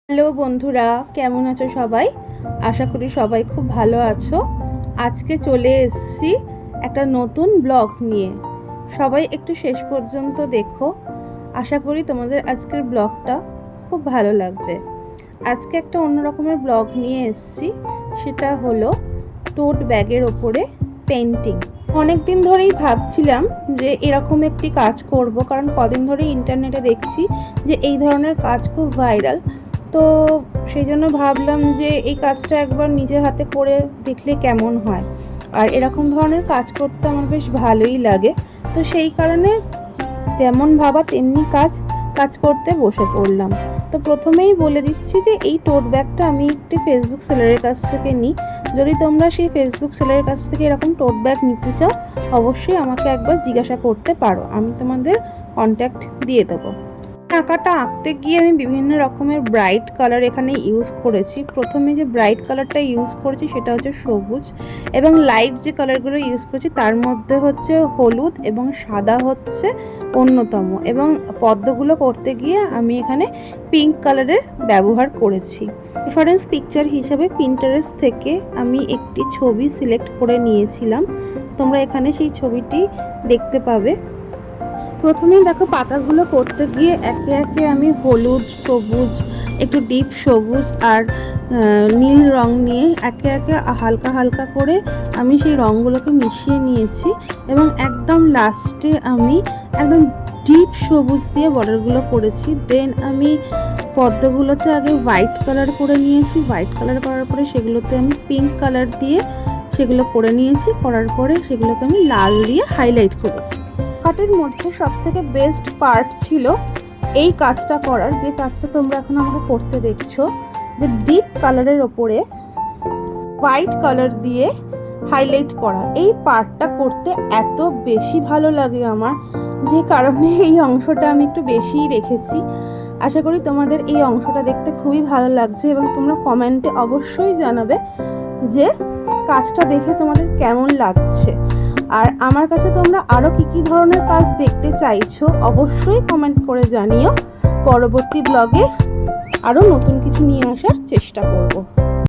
Hello বন্ধুরা, কেমন আছো সবাই? আশা করি সবাই খুব ভালো আছো। আজকে চলে এসেছি একটা নতুন ব্লগ নিয়ে। সবাই একটু শেষ পর্যন্ত দেখো। আশা করি তোমাদের আজকের ব্লগটা খুব ভালো লাগবে। আজকে একটা অন্য রকমের ব্লগ নিয়ে এসেছি, সেটা হলো টোট ব্যাগের ওপরে পেন্টিং। অনেক দিন ধরেই ভাবছিলাম যে এরকম একটি কাজ করব, কারণ কদিন ধরেই ইন্টারনেটে দেখছি যে এই ধরনের কাজ খুব ভাইরাল। তো সেই জন্য ভাবলাম যে এই কাজটা একবার নিজের হাতে করে দেখলে কেমন হয়। আর এরকম ধরনের কাজ করতে আমার বেশ ভালোই লাগে। তো সেই কারণে যেমন ভাবা তেমনি কাজ করতে বসে পড়লাম। তো প্রথমেই বলে দিচ্ছি যে এই টোট ব্যাগটা আমি একটি ফেসবুক সেলারের কাছ থেকে নিই। যদি তোমরা সেই ফেসবুক সেলারের কাছ থেকে এরকম টোট ব্যাগ নিতে চাও, অবশ্যই আমাকে একবার জিজ্ঞাসা করতে পারো, আমি তোমাদের কন্ট্যাক্ট দিয়ে দেবো। আঁকাটা আঁকতে গিয়ে আমি বিভিন্ন রকমের ব্রাইট কালার এখানে ইউজ করেছি। প্রথমে যে ব্রাইট কালারটা ইউজ করেছি সেটা হচ্ছে সবুজ, এবং লাইট যে কালারগুলো ইউজ করেছি তার মধ্যে হচ্ছে হলুদ এবং সাদা হচ্ছে অন্যতম। এবং পদ্মগুলো করতে গিয়ে আমি এখানে পিঙ্ক কালারের ব্যবহার করেছি। রেফারেন্স পিকচার হিসাবে পিন্টারেস্ট থেকে আমি একটি ছবি সিলেক্ট করে নিয়েছিলাম। তোমরা এখানে সেই ছবিটি দেখতে পাবে। প্রথমেই দেখো পাতাগুলো করতে গিয়ে একে একে আমি হলুদ, সবুজ, একটু ডিপ সবুজ আর নীল রং নিয়ে একে একে হালকা হালকা করে আমি সেই রঙগুলোকে মিশিয়ে নিয়েছি। এবং একদম লাস্টে আমি একদম ডিপ সবুজ দিয়ে বর্ডারগুলো করেছি। দেন আমি পদ্মগুলোতে আগে হোয়াইট কালার করে নিয়েছি। হোয়াইট কালার করার পরে সেগুলোতে আমি পিঙ্ক কালার দিয়ে সেগুলো করে নিয়েছি। করার পরে সেগুলোকে আমি লাল দিয়ে হাইলাইট করেছি। কাটের মধ্যে সবথেকে বেস্ট পার্ট ছিল এই কাজটা করার, যে কাজটা তোমরা এখন আমাকে করতে দেখছো, যে ডিপ কালারের ওপরে হোয়াইট কালার দিয়ে হাইলাইট করা। এই পার্টটা করতে এত বেশি ভালো লাগে আমার, যে কারণে এই অংশটা আমি একটু বেশিই রেখেছি। আশা করি তোমাদের এই অংশটা দেখতে খুবই ভালো লাগছে, এবং তোমরা কমেন্টে অবশ্যই জানাবে যে কাজটা দেখে তোমাদের কেমন লাগছে। আর আমার কাছে তোমরা আরও কী ধরনের কাজ দেখতে চাইছো অবশ্যই কমেন্ট করে জানিও। পরবর্তী ব্লগে আরও নতুন কিছু নিয়ে আসার চেষ্টা করব।